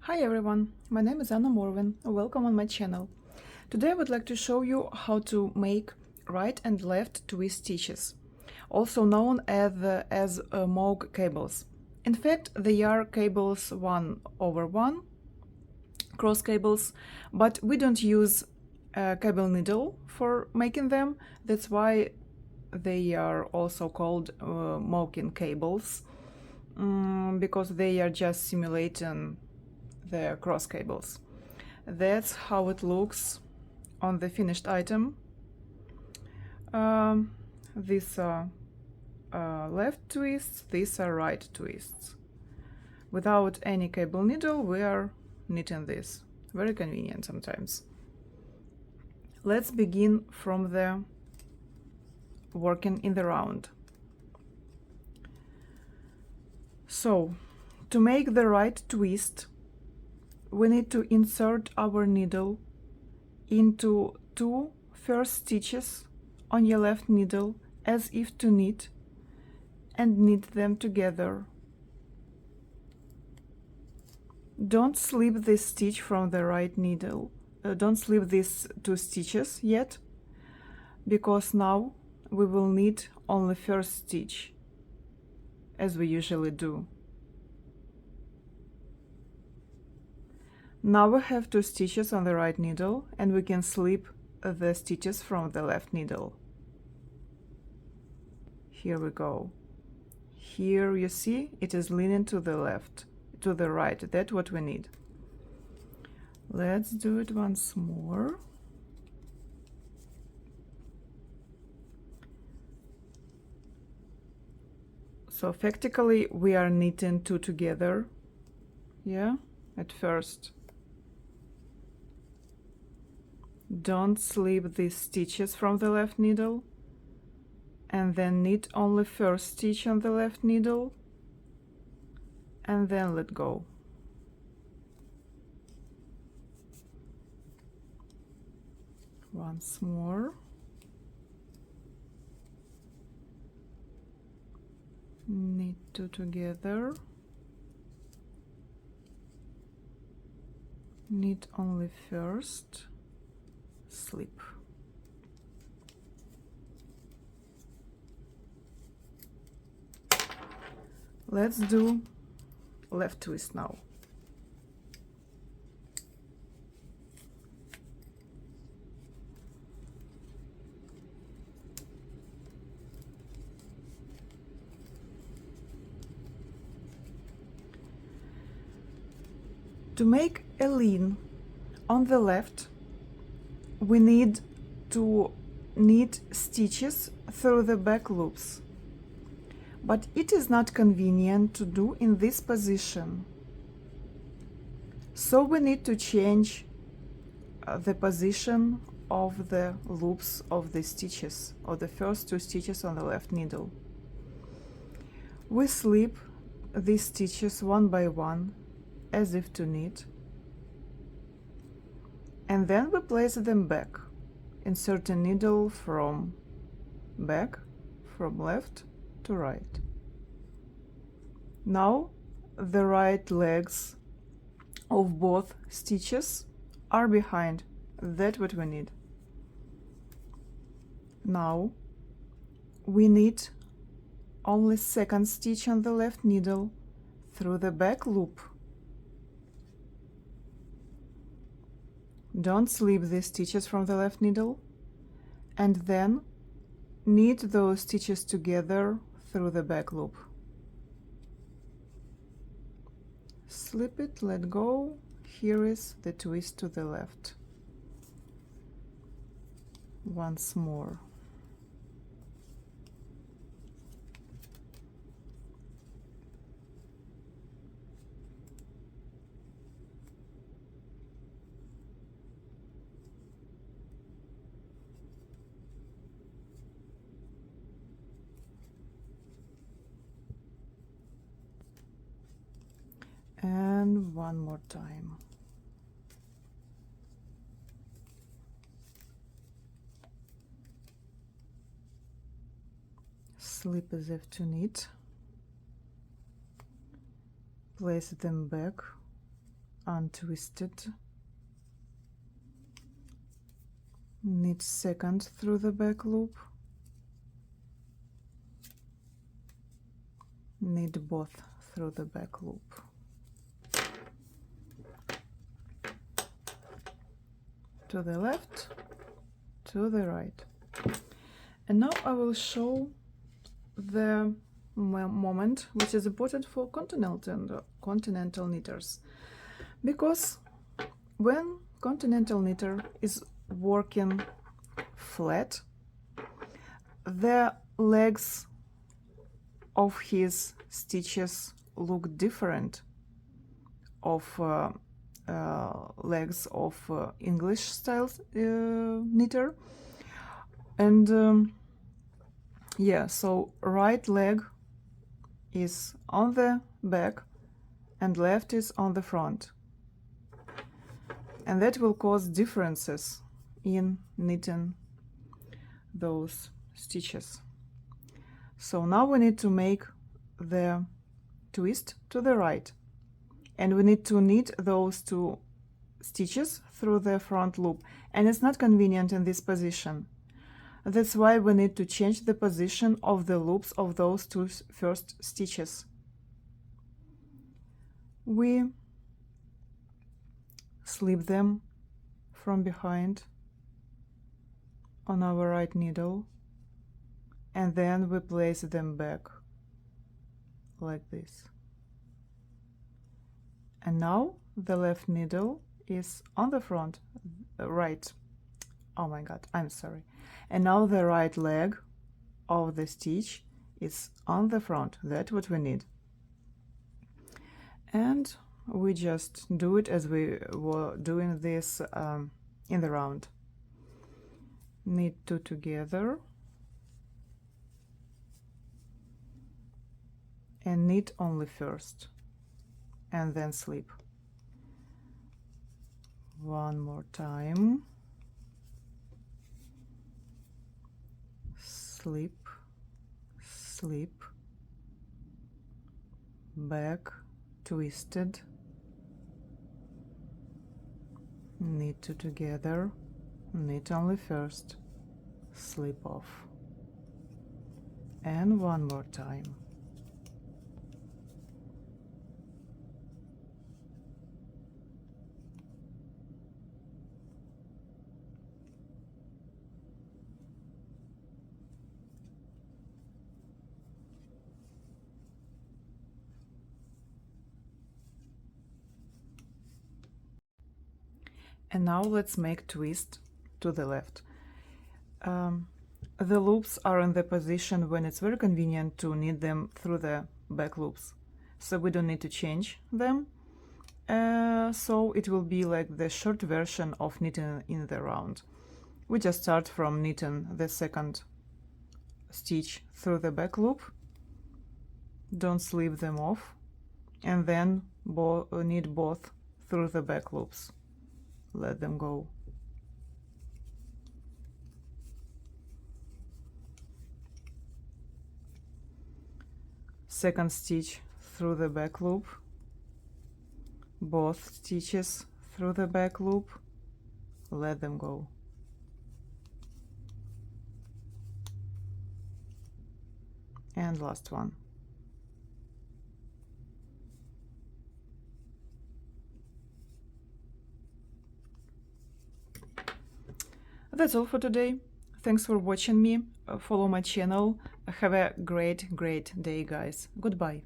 Hi everyone, my name is Anna Morvin. Welcome on my channel. Today I would like to show you how to make right and left twist stitches, also known as moog cables. In fact, they are cables 1/1, cross cables, but we don't use a cable needle for making them. That's why they are also called mooging cables, because they are just simulating the cross cables. That's how it looks on the finished item. These are left twists, these are right twists. Without any cable needle, we are knitting this. Very convenient sometimes. Let's begin from the working in the round. So, to make the right twist, we need to insert our needle into two first stitches on your left needle as if to knit, and knit them together. Don't slip this stitch from the right needle. Don't slip these two stitches yet, because now we will knit only first stitch, as we usually do. Now we have two stitches on the right needle, and we can slip the stitches from the left needle. Here we go. Here you see it is leaning to the left, to the right. That's what we need. Let's do it once more. So practically we are knitting two together, yeah, at first. Don't slip these stitches from the left needle, and then knit only first stitch on the left needle, and then let go. Once more. Knit two together. Knit only first. Slip. Let's do left twist now. To make a lean on the left, we need to knit stitches through the back loops, but it is not convenient to do in this position, so we need to change the position of the loops of the stitches, or the first two stitches on the left needle. We slip these stitches one by one as if to knit, and then we place them back. Insert a needle from back, from left to right. Now the right legs of both stitches are behind. That's what we need. Now we knit only second stitch on the left needle through the back loop. Don't slip the stitches from the left needle, and then knit those stitches together through the back loop. Slip it, let go. Here is the twist to the left. Once more. And one more time. Slip as if to knit. Place them back untwisted, knit second through the back loop, knit both through the back loop, to the left, to the right. And now I will show the moment which is important for continental knitters, because when continental knitter is working flat, the legs of his stitches look different of legs of English style knitter. And yeah, so right leg is on the back and left is on the front, and that will cause differences in knitting those stitches. So now we need to make the twist to the right, and we need to knit those two stitches through the front loop, and it's not convenient in this position. That's why we need to change the position of the loops of those two first stitches. We slip them from behind on our right needle, and then we place them back like this. And now the left needle is on the front, right. Oh my god, I'm sorry. And now the right leg of the stitch is on the front. That's what we need. And we just do it as we were doing this in the round. Knit two together and knit only first, and then slip. One more time. Slip, slip, back, twisted, knit two together, knit only first, slip off, and one more time. And now let's make twist to the left. The loops are in the position when it's very convenient to knit them through the back loops, so we don't need to change them. So it will be like the short version of knitting in the round. We just start from knitting the second stitch through the back loop, don't slip them off, and then knit both through the back loops. Let them go. Second stitch through the back loop, both stitches through the back loop, let them go. And last one. That's all for today. Thanks for watching me. Follow my channel. Have a great day, guys. Goodbye.